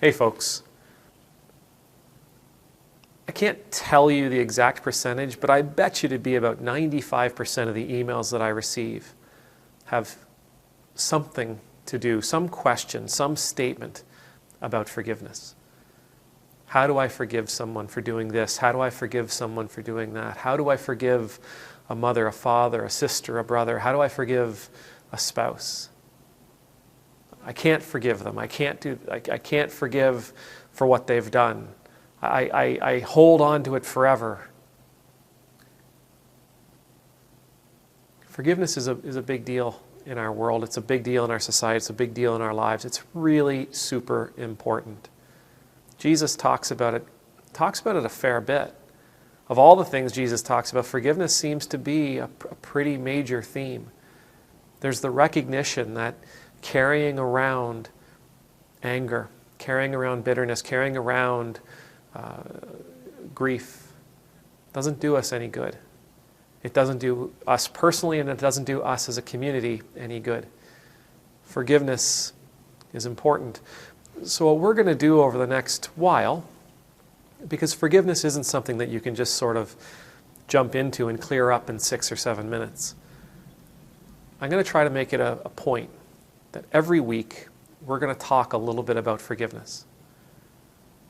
Hey folks, I can't tell you the exact percentage, but I bet you to be about 95% of the emails that I receive have something to do, some question, some statement about forgiveness. How do I forgive someone for doing this? How do I forgive someone for doing that? How do I forgive a mother, a father, a sister, a brother? How do I forgive a spouse? I can't forgive them. I can't forgive for what they've done. I hold on to it forever. Forgiveness is a big deal in our world. It's a big deal in our society. It's a big deal in our lives. It's really super important. Jesus talks about it a fair bit. Of all the things Jesus talks about, forgiveness seems to be a pretty major theme. There's the recognition that carrying around anger, carrying around bitterness, carrying around grief doesn't do us any good. It doesn't do us personally, and it doesn't do us as a community any good. Forgiveness is important. So what we're going to do over the next while, because forgiveness isn't something that you can just sort of jump into and clear up in 6 or 7 minutes. I'm going to try to make it a point that every week we're going to talk a little bit about forgiveness.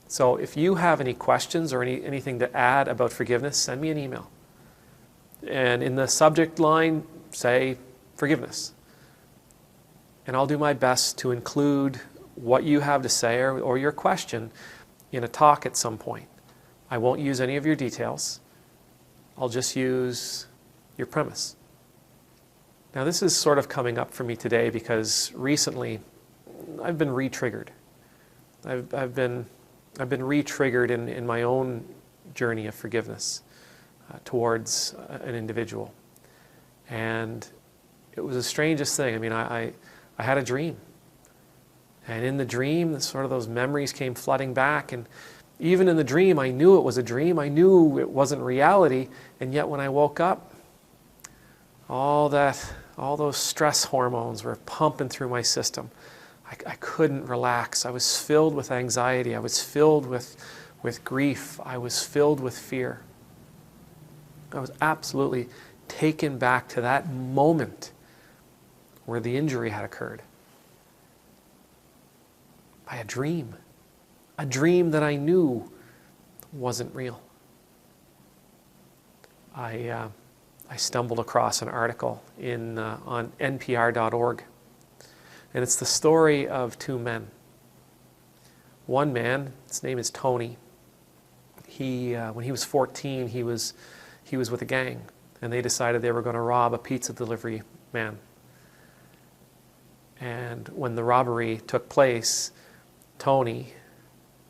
So if you have any questions or anything to add about forgiveness, send me an email. And in the subject line, say forgiveness. And I'll do my best to include what you have to say or your question in a talk at some point. I won't use any of your details. I'll just use your premise. Now this is sort of coming up for me today because recently I've been re-triggered. I've been re-triggered in my own journey of forgiveness towards an individual. And it was the strangest thing. I mean, I had a dream. And in the dream, sort of those memories came flooding back. And even in the dream, I knew it was a dream. I knew it wasn't reality. And yet when I woke up, all those stress hormones were pumping through my system. I couldn't relax. I was filled with anxiety. I was filled with grief. I was filled with fear. I was absolutely taken back to that moment where the injury had occurred. By a dream that I knew wasn't real. I stumbled across an article on npr.org, and it's the story of 2 men. One man, his name is Tony. When he was 14, he was with a gang, and they decided they were going to rob a pizza delivery man. And when the robbery took place, Tony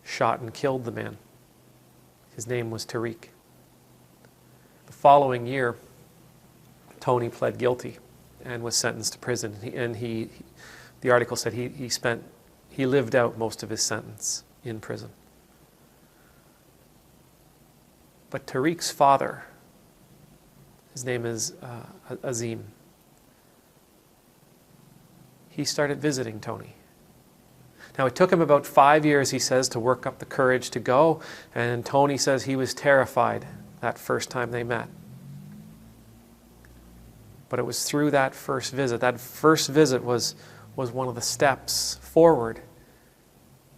shot and killed the man. His name was Tariq. The following year, Tony pled guilty and was sentenced to prison. The article said he lived out most of his sentence in prison. But Tariq's father, his name is Azim, he started visiting Tony. Now, it took him about 5 years, he says, to work up the courage to go, and Tony says he was terrified that first time they met. But it was through that first visit. That first visit was one of the steps forward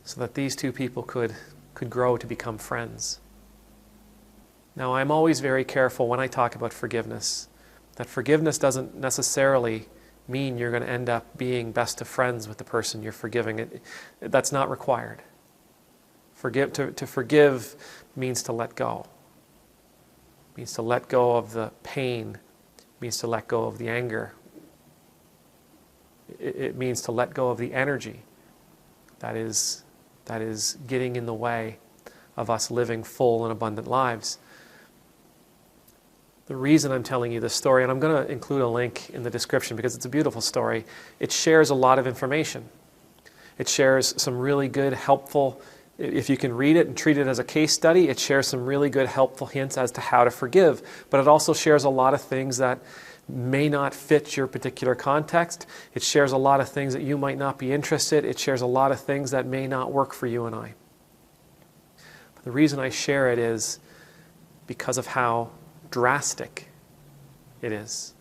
so that these 2 people could grow to become friends. Now, I'm always very careful when I talk about forgiveness, that forgiveness doesn't necessarily mean you're going to end up being best of friends with the person you're forgiving. That's not required. To forgive means to let go. It means to let go of the pain. It means to let go of the anger. It means to let go of the energy that is getting in the way of us living full and abundant lives. The reason I'm telling you this story, and I'm going to include a link in the description because it's a beautiful story, it shares a lot of information. It shares some really good, helpful, if you can read it and treat it as a case study, it shares some really good, helpful hints as to how to forgive. But it also shares a lot of things that may not fit your particular context. It shares a lot of things that you might not be interested. It shares a lot of things that may not work for you and I. But the reason I share it is because of how drastic it is.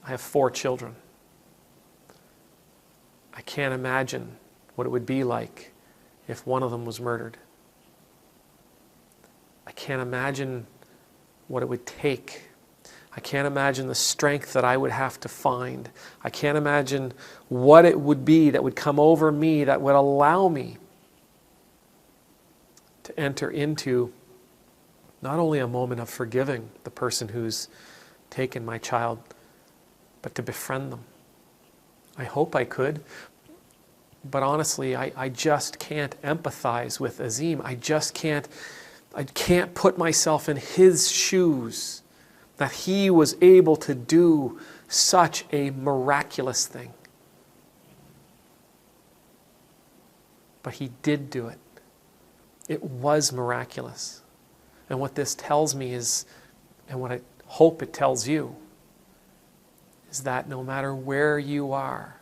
I have 4 children. I can't imagine what it would be like if one of them was murdered. I can't imagine what it would take. I can't imagine the strength that I would have to find. I can't imagine what it would be that would come over me that would allow me to enter into not only a moment of forgiving the person who's taken my child, but to befriend them. I hope I could, but honestly, I just can't empathize with Azim. I can't put myself in his shoes, that he was able to do such a miraculous thing. But he did do it. It was miraculous. And what this tells me is, and what I hope it tells you, is that no matter where you are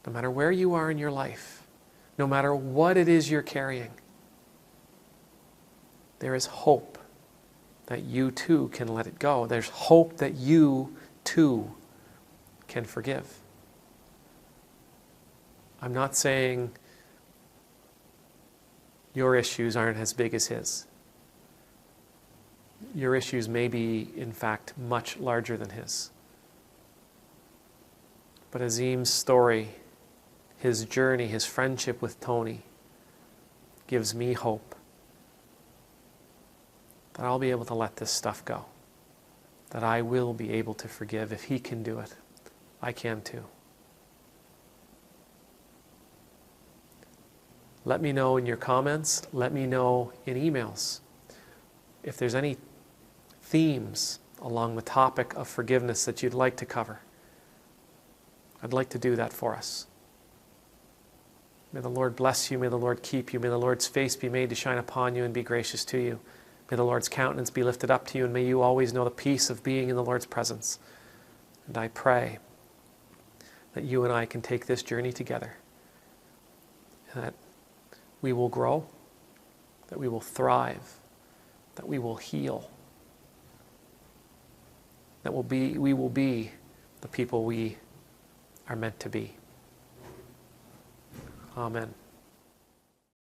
in your life, no matter what it is you're carrying, there is hope that you too can let it go. There's hope that you too can forgive. I'm not saying your issues aren't as big as his. Your issues may be, in fact, much larger than his. But Azim's story, his journey, his friendship with Tony, gives me hope that I'll be able to let this stuff go. That I will be able to forgive. If he can do it, I can too. Let me know in your comments. Let me know in emails if there's any themes along the topic of forgiveness that you'd like to cover. I'd like to do that for us. May the Lord bless you. May the Lord keep you. May the Lord's face be made to shine upon you and be gracious to you. May the Lord's countenance be lifted up to you, and may you always know the peace of being in the Lord's presence. And I pray that you and I can take this journey together, and that we will grow, that we will thrive, that we will heal, that we will be the people we are meant to be. Amen.